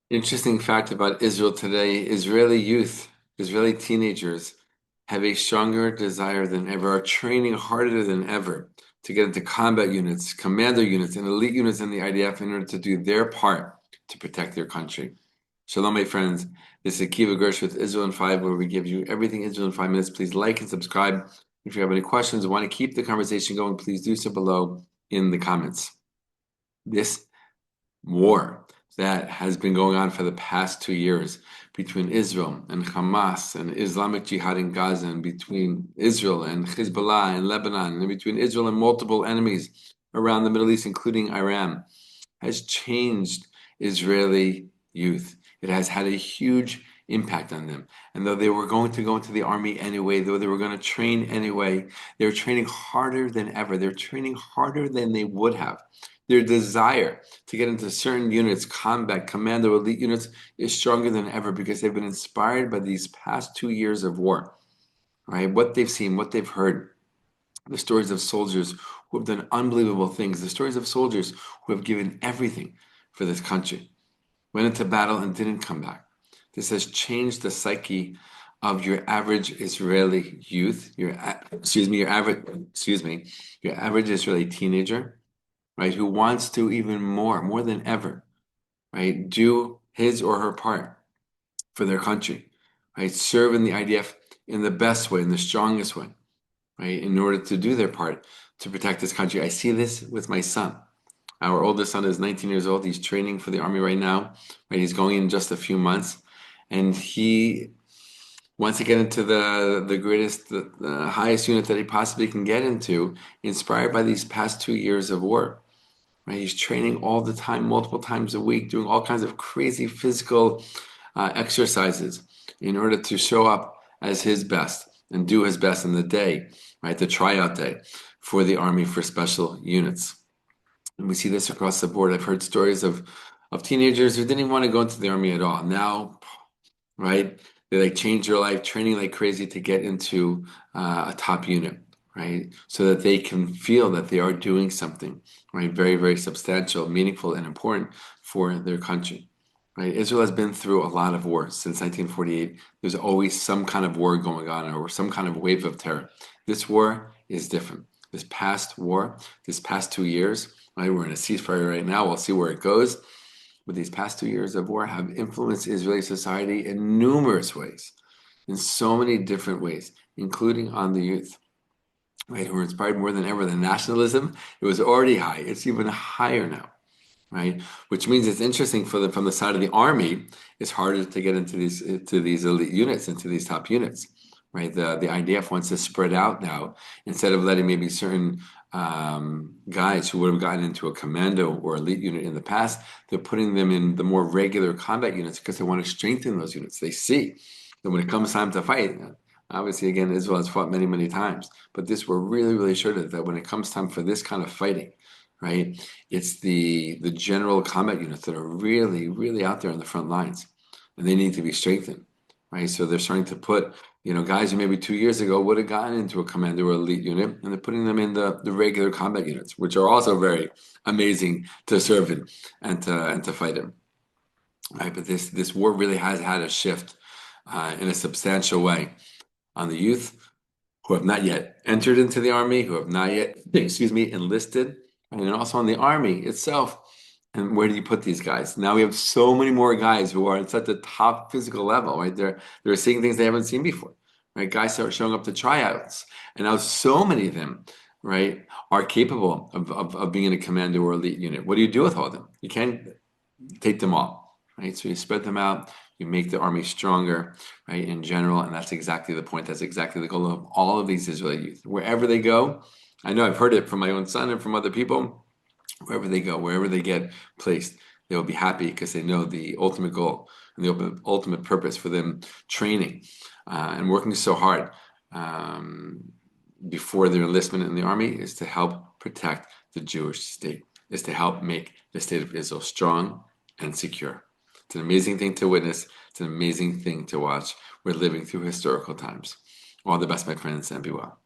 Interesting fact about Israel today, Israeli youth, Israeli teenagers have a stronger desire than ever, are training harder than ever to get into combat units, commando units, and elite units in the IDF in order to do their part to protect their country. Shalom, my friends. This is Akiva Gersh with Israel in 5, where we give you everything Israel in 5 minutes. Please like and subscribe. If you have any questions or want to keep the conversation going, please do so below in the comments. This war that has been going on for the past 2 years between Israel and Hamas and Islamic Jihad in Gaza, and between Israel and Hezbollah and Lebanon, and between Israel and multiple enemies around the Middle East, including Iran, has changed Israeli youth. It has had a huge impact on them. And though they were going to go into the army anyway, though they were going to train anyway, they're training harder than ever. They're training harder than they would have. Their desire to get into certain units, combat, commando, elite units, is stronger than ever because they've been inspired by these past 2 years of war, right? What they've seen, what they've heard, the stories of soldiers who have done unbelievable things, the stories of soldiers who have given everything for this country, went into battle and didn't come back. This has changed the psyche of your average Israeli youth, your average Israeli teenager, right, who wants to even more than ever, right, do his or her part for their country, right, serve in the IDF in the best way, in the strongest way, right, in order to do their part to protect this country. I see this with my son. Our oldest son is 19 years old. He's training for the army right now, right? He's going in just a few months, and he wants to get into the greatest, the highest unit that he possibly can get into, inspired by these past 2 years of war. Right? He's training all the time, multiple times a week, doing all kinds of crazy physical exercises in order to show up as his best and do his best in the day, right? The tryout day for the Army for special units. And we see this across the board. I've heard stories of teenagers who didn't even want to go into the Army at all. Now, right, they like change their life, training like crazy to get into a top unit, right? So that they can feel that they are doing something, right? Very, very substantial, meaningful, and important for their country, right? Israel has been through a lot of wars since 1948. There's always some kind of war going on or some kind of wave of terror. This war is different. This past war, this past 2 years, right? We're in a ceasefire right now. We'll see where it goes. But these past 2 years of war have influenced Israeli society in numerous ways, in so many different ways, including on the youth, right? Who are inspired more than ever. The nationalism, it was already high. It's even higher now, right? Which means it's interesting from the side of the army, it's harder to get into these elite units, into these top units, right? The IDF wants to spread out now instead of letting maybe certain guys who would have gotten into a commando or elite unit in the past. They're putting them in the more regular combat units because they want to strengthen those units. They see that when it comes time to fight, obviously, again, Israel has fought many, many times, but this we're really, really sure that when it comes time for this kind of fighting, right, it's the general combat units that are really, really out there on the front lines, and they need to be strengthened, right? So they're starting to put, guys who maybe 2 years ago would have gotten into a commando or elite unit, and they're putting them in the regular combat units, which are also very amazing to serve in and to fight in, right? But this war really has had a shift in a substantial way on the youth who have not yet entered into the army, who have not yet, enlisted, and also on the army itself. And where do you put these guys? Now we have so many more guys who are at such a top physical level, right? They're seeing things they haven't seen before, right? Guys start showing up to tryouts, and now so many of them, right, are capable of being in a commando or elite unit. What do you do with all of them? You can't take them all, right? So you spread them out, you make the army stronger, right, in general, and that's exactly the point. That's exactly the goal of all of these Israeli youth. Wherever they go, I know I've heard it from my own son and from other people, wherever they go, wherever they get placed, they will be happy because they know the ultimate goal and the ultimate purpose for them training and working so hard before their enlistment in the army is to help protect the Jewish state, is to help make the state of Israel strong and secure. It's an amazing thing to witness. It's an amazing thing to watch. We're living through historical times. All the best, my friends, and be well.